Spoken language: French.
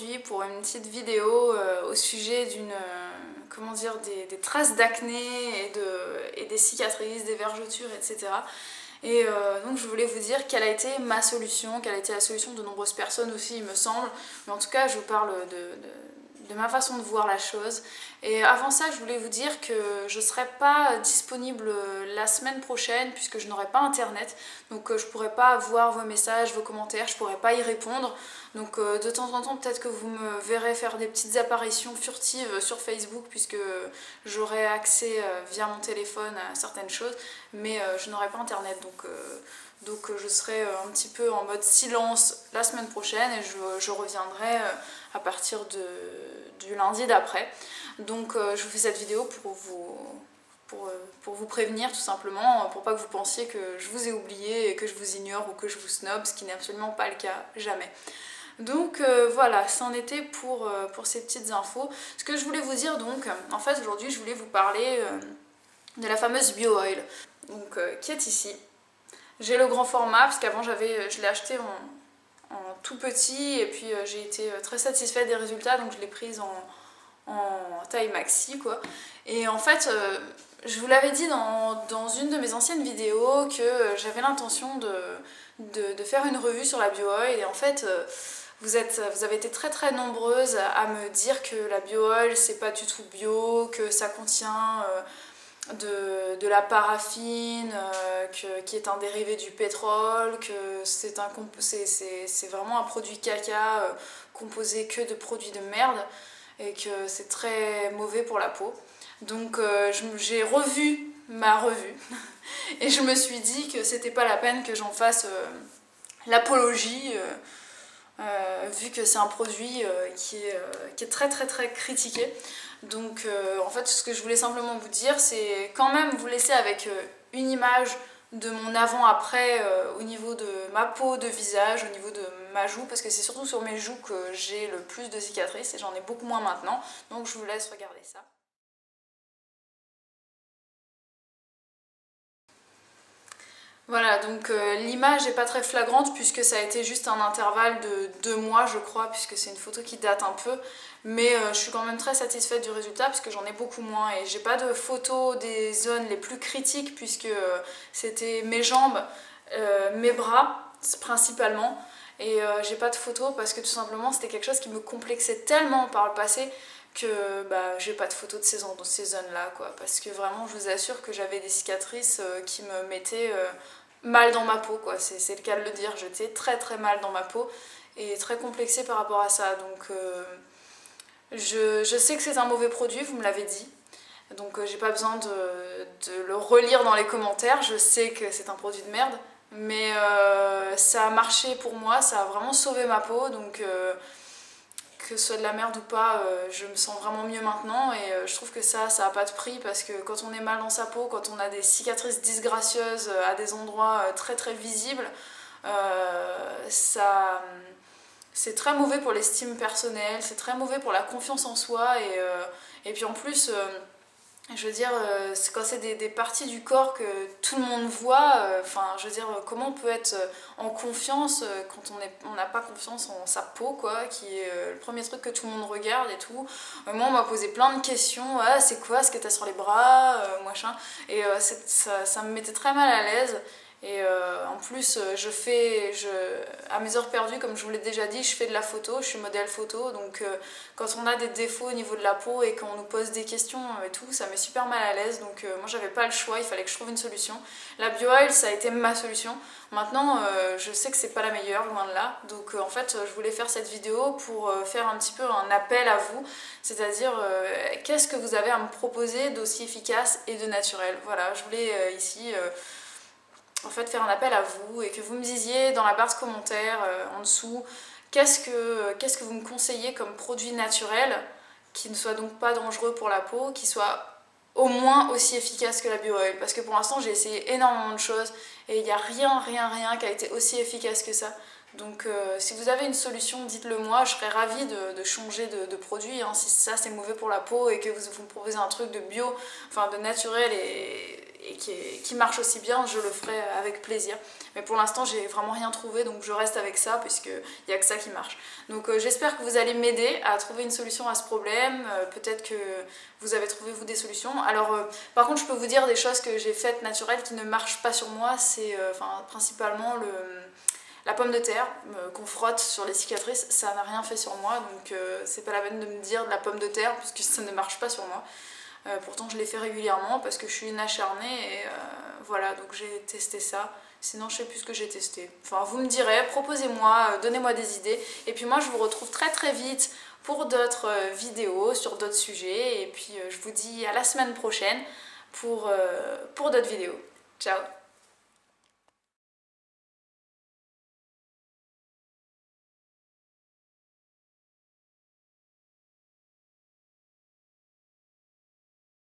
aujourd'hui pour une petite vidéo au sujet comment dire, des traces d'acné et des cicatrices, des vergetures, etc. Et donc je voulais vous dire quelle a été ma solution, quelle a été la solution de nombreuses personnes aussi il me semble, mais en tout cas je vous parle de ma façon de voir la chose. Et avant ça je voulais vous dire que je ne serai pas disponible la semaine prochaine puisque je n'aurai pas internet, donc je ne pourrai pas voir vos messages, vos commentaires, je ne pourrai pas y répondre. Donc de temps en temps peut-être que vous me verrez faire des petites apparitions furtives sur Facebook puisque j'aurai accès via mon téléphone à certaines choses, mais je n'aurai pas internet, donc je serai un petit peu en mode silence la semaine prochaine et je reviendrai à partir du lundi d'après. Donc je vous fais cette vidéo pour vous prévenir tout simplement, pour pas que vous pensiez que je vous ai oublié et que je vous ignore ou que je vous snob, ce qui n'est absolument pas le cas, jamais. Donc voilà, c'en était pour ces petites infos. Ce que je voulais vous dire donc, en fait aujourd'hui je voulais vous parler de la fameuse BioOil, donc qui est ici. J'ai le grand format parce qu'avant je l'ai acheté en tout petit et puis j'ai été très satisfaite des résultats, donc je l'ai prise en taille maxi quoi. Et en fait je vous l'avais dit dans une de mes anciennes vidéos que j'avais l'intention de faire une revue sur la BioOil et en fait vous avez été très très nombreuses à me dire que la BioOil c'est pas du tout bio, que ça contient de la paraffine qui est un dérivé du pétrole, que c'est vraiment un produit caca composé que de produits de merde et que c'est très mauvais pour la peau. Donc j'ai revu ma revue et je me suis dit que c'était pas la peine que j'en fasse l'apologie vu que c'est un produit qui est très très très critiqué. Donc en fait ce que je voulais simplement vous dire c'est quand même vous laisser avec une image de mon avant-après au niveau de ma peau de visage, au niveau de ma joue, parce que c'est surtout sur mes joues que j'ai le plus de cicatrices et j'en ai beaucoup moins maintenant, donc je vous laisse regarder ça. Voilà, donc l'image n'est pas très flagrante puisque ça a été juste un intervalle de 2 mois je crois, puisque c'est une photo qui date un peu, mais je suis quand même très satisfaite du résultat puisque j'en ai beaucoup moins et j'ai pas de photos des zones les plus critiques puisque c'était mes jambes, mes bras principalement, et j'ai pas de photos parce que tout simplement c'était quelque chose qui me complexait tellement par le passé que j'ai pas de photos de ces zones là quoi, parce que vraiment je vous assure que j'avais des cicatrices qui me mettaient mal dans ma peau quoi, c'est le cas de le dire, j'étais très très mal dans ma peau et très complexée par rapport à ça, donc je sais que c'est un mauvais produit, vous me l'avez dit, donc j'ai pas besoin de le relire dans les commentaires, je sais que c'est un produit de merde, mais ça a marché pour moi, ça a vraiment sauvé ma peau, donc que ce soit de la merde ou pas, je me sens vraiment mieux maintenant et je trouve que ça a pas de prix parce que quand on est mal dans sa peau, quand on a des cicatrices disgracieuses à des endroits très très visibles, c'est très mauvais pour l'estime personnelle, c'est très mauvais pour la confiance en soi et puis en plus je veux dire, quand c'est des parties du corps que tout le monde voit, enfin, je veux dire, comment on peut être en confiance quand on n'a pas confiance en sa peau, quoi, qui est le premier truc que tout le monde regarde et tout. Moi, on m'a posé plein de questions, ah, c'est quoi ce que t'as sur les bras, machin, et ça me mettait très mal à l'aise. Et en plus, à mes heures perdues, comme je vous l'ai déjà dit, je fais de la photo, je suis modèle photo, donc quand on a des défauts au niveau de la peau et qu'on nous pose des questions et tout, ça met super mal à l'aise, donc moi j'avais pas le choix, il fallait que je trouve une solution. La BioOil, ça a été ma solution. Maintenant, je sais que c'est pas la meilleure, loin de là, donc en fait, je voulais faire cette vidéo pour faire un petit peu un appel à vous, c'est-à-dire qu'est-ce que vous avez à me proposer d'aussi efficace et de naturel. Voilà, je voulais ici en fait faire un appel à vous et que vous me disiez dans la barre de commentaires en dessous qu'est-ce que vous me conseillez comme produit naturel qui ne soit donc pas dangereux pour la peau, qui soit au moins aussi efficace que la BioOil, parce que pour l'instant j'ai essayé énormément de choses et il n'y a rien qui a été aussi efficace que ça. Donc si vous avez une solution, dites-le moi, je serais ravie de changer de produit, hein, si ça c'est mauvais pour la peau et que vous me proposez un truc de bio, enfin de naturel et qui marche aussi bien, je le ferai avec plaisir. Mais pour l'instant, j'ai vraiment rien trouvé, donc je reste avec ça, puisqu'il n'y a que ça qui marche. Donc j'espère que vous allez m'aider à trouver une solution à ce problème. Peut-être que vous avez trouvé, vous, des solutions. Alors, par contre, je peux vous dire des choses que j'ai faites naturelles qui ne marchent pas sur moi. C'est principalement la pomme de terre qu'on frotte sur les cicatrices. Ça n'a rien fait sur moi, donc c'est pas la peine de me dire de la pomme de terre, puisque ça ne marche pas sur moi. Pourtant je l'ai fait régulièrement parce que je suis une acharnée et voilà, donc j'ai testé ça. Sinon je sais plus ce que j'ai testé. Enfin vous me direz, proposez-moi, donnez-moi des idées. Et puis moi je vous retrouve très très vite pour d'autres vidéos sur d'autres sujets. Et puis je vous dis à la semaine prochaine pour d'autres vidéos. Ciao!